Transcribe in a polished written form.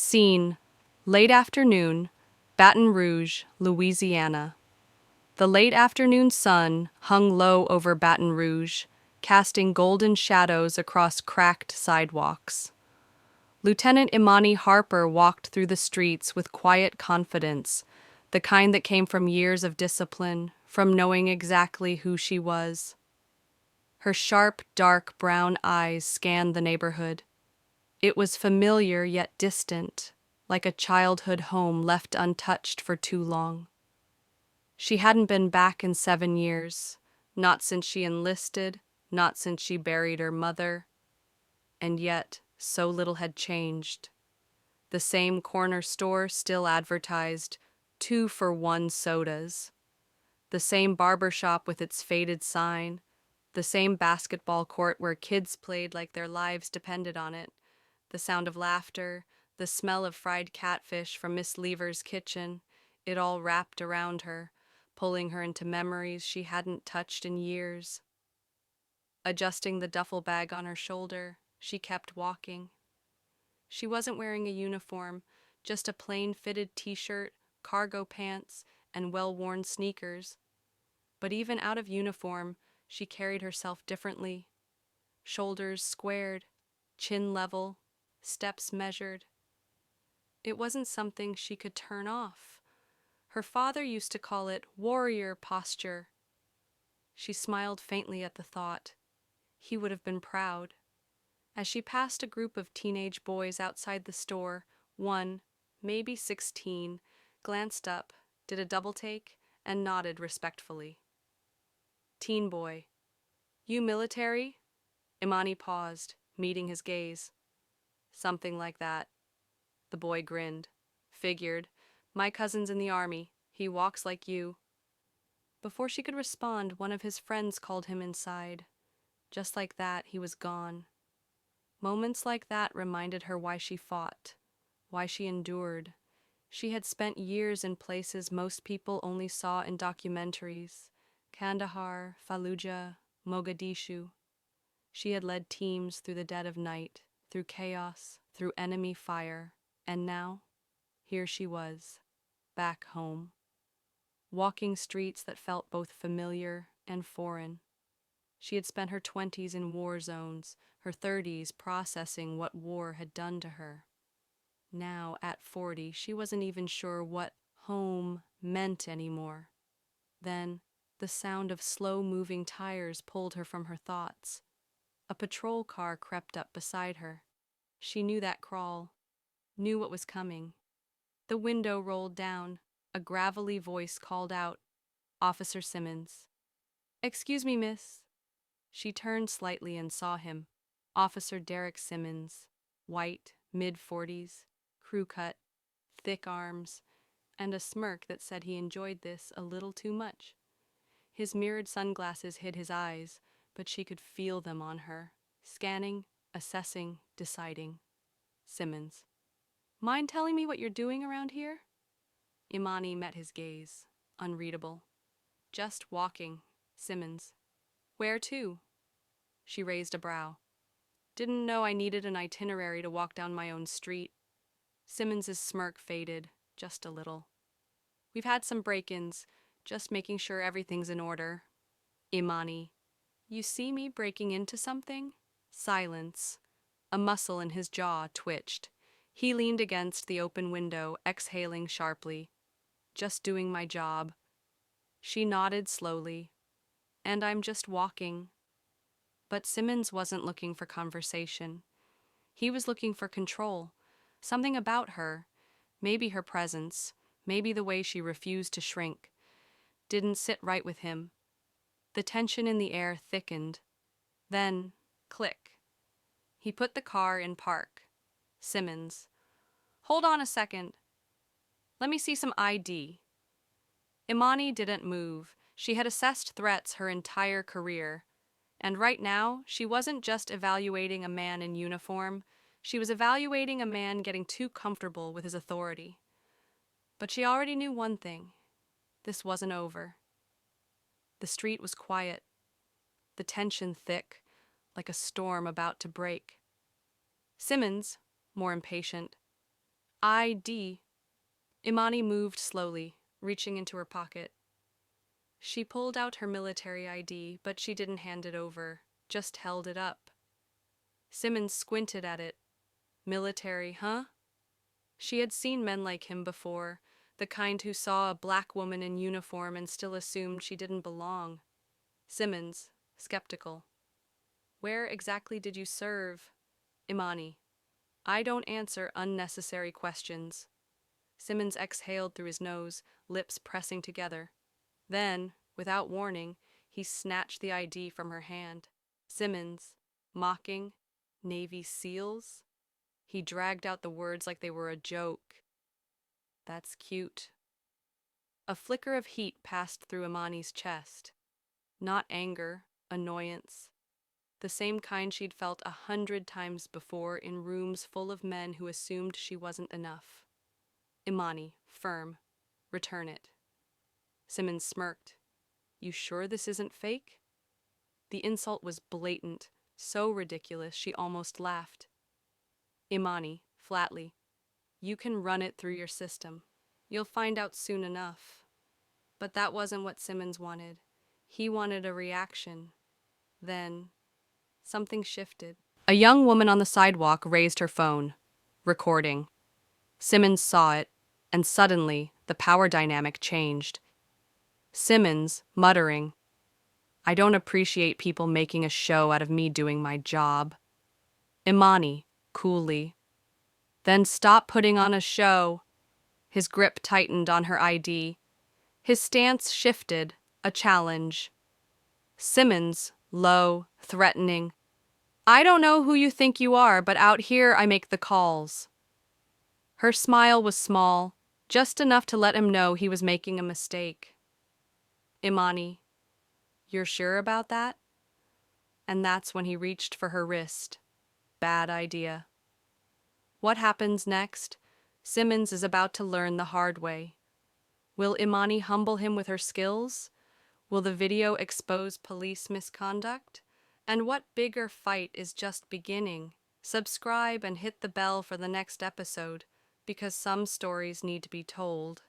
Scene: late afternoon, Baton Rouge, Louisiana. The late afternoon sun hung low over Baton Rouge, casting golden shadows across cracked sidewalks. Lieutenant Immani Harper walked through the streets with quiet confidence, the kind that came from years of discipline, from knowing exactly who she was. Her sharp, dark brown eyes scanned the neighborhood. It was familiar yet distant, like a childhood home left untouched for too long. She hadn't been back in 7 years, not since she enlisted, not since she buried her mother. And yet, so little had changed. The same corner store still advertised 2-for-1 sodas. The same barber shop with its faded sign. The same basketball court where kids played like their lives depended on it. The sound of laughter, the smell of fried catfish from Miss Lever's kitchen, it all wrapped around her, pulling her into memories she hadn't touched in years. Adjusting the duffel bag on her shoulder, she kept walking. She wasn't wearing a uniform, just a plain fitted t-shirt, cargo pants, and well-worn sneakers. But even out of uniform, she carried herself differently. Shoulders squared, chin level, steps measured. It wasn't something she could turn off. Her father used to call it warrior posture. She smiled faintly at the thought. He would have been proud. As she passed a group of teenage boys outside the store, one, maybe 16, glanced up, did a double take, and nodded respectfully. Teen boy. You military? Immani paused, meeting his gaze. Something like that. The boy grinned. Figured. My cousin's in the army. He walks like you. Before she could respond, one of his friends called him inside. Just like that, he was gone. Moments like that reminded her why she fought, why she endured. She had spent years in places most people only saw in documentaries. Kandahar, Fallujah, Mogadishu. She had led teams through the dead of night, through chaos, through enemy fire, and now, here she was, back home, walking streets that felt both familiar and foreign. She had spent her 20s in war zones, her 30s processing what war had done to her. Now, at 40, she wasn't even sure what home meant anymore. Then, the sound of slow-moving tires pulled her from her thoughts. A patrol car crept up beside her. She knew that crawl, knew what was coming. The window rolled down. A gravelly voice called out, "Officer Simmons." "Excuse me, miss." She turned slightly and saw him. Officer Derek Simmons, white, mid-40s, crew-cut, thick arms, and a smirk that said he enjoyed this a little too much. His mirrored sunglasses hid his eyes, but she could feel them on her, scanning, assessing, deciding. Simmons. "Mind telling me what you're doing around here?" Immani met his gaze, unreadable. "Just walking." Simmons. "Where to?" She raised a brow. "Didn't know I needed an itinerary to walk down my own street." Simmons's smirk faded, just a little. "We've had some break-ins, just making sure everything's in order." Immani. "You see me breaking into something?" Silence. A muscle in his jaw twitched. He leaned against the open window, exhaling sharply. "Just doing my job." She nodded slowly. "And I'm just walking." But Simmons wasn't looking for conversation. He was looking for control. Something about her, maybe her presence, maybe the way she refused to shrink, didn't sit right with him. The tension in the air thickened. Then, click. He put the car in park. Simmons. "Hold on a second. Let me see some ID." Immani didn't move. She had assessed threats her entire career. And right now, she wasn't just evaluating a man in uniform. She was evaluating a man getting too comfortable with his authority. But she already knew one thing. This wasn't over. The street was quiet. The tension thick, like a storm about to break. Simmons, more impatient. ID. Immani moved slowly, reaching into her pocket. She pulled out her military ID, but she didn't hand it over, just held it up. Simmons squinted at it. Military, huh? She had seen men like him before, the kind who saw a black woman in uniform and still assumed she didn't belong. Simmons, skeptical. Where exactly did you serve? Immani. I don't answer unnecessary questions. Simmons exhaled through his nose, lips pressing together. Then, without warning, he snatched the ID from her hand. Simmons, mocking, Navy SEALs? He dragged out the words like they were a joke. That's cute. A flicker of heat passed through Immani's chest. Not anger, annoyance. The same kind she'd felt 100 times before in rooms full of men who assumed she wasn't enough. Immani, firm. Return it. Simmons smirked. You sure this isn't fake? The insult was blatant, so ridiculous she almost laughed. Immani, flatly. You can run it through your system. You'll find out soon enough. But that wasn't what Simmons wanted. He wanted a reaction. Then, something shifted. A young woman on the sidewalk raised her phone, recording. Simmons saw it, and suddenly the power dynamic changed. Simmons, muttering, I don't appreciate people making a show out of me doing my job. Immani, coolly. Then stop putting on a show. His grip tightened on her ID. His stance shifted, a challenge. Simmons, low, threatening. I don't know who you think you are, but out here I make the calls. Her smile was small, just enough to let him know he was making a mistake. Immani, you're sure about that? And that's when he reached for her wrist. Bad idea. What happens next? Simmons is about to learn the hard way. Will Immani humble him with her skills? Will the video expose police misconduct? And what bigger fight is just beginning? Subscribe and hit the bell for the next episode, because some stories need to be told.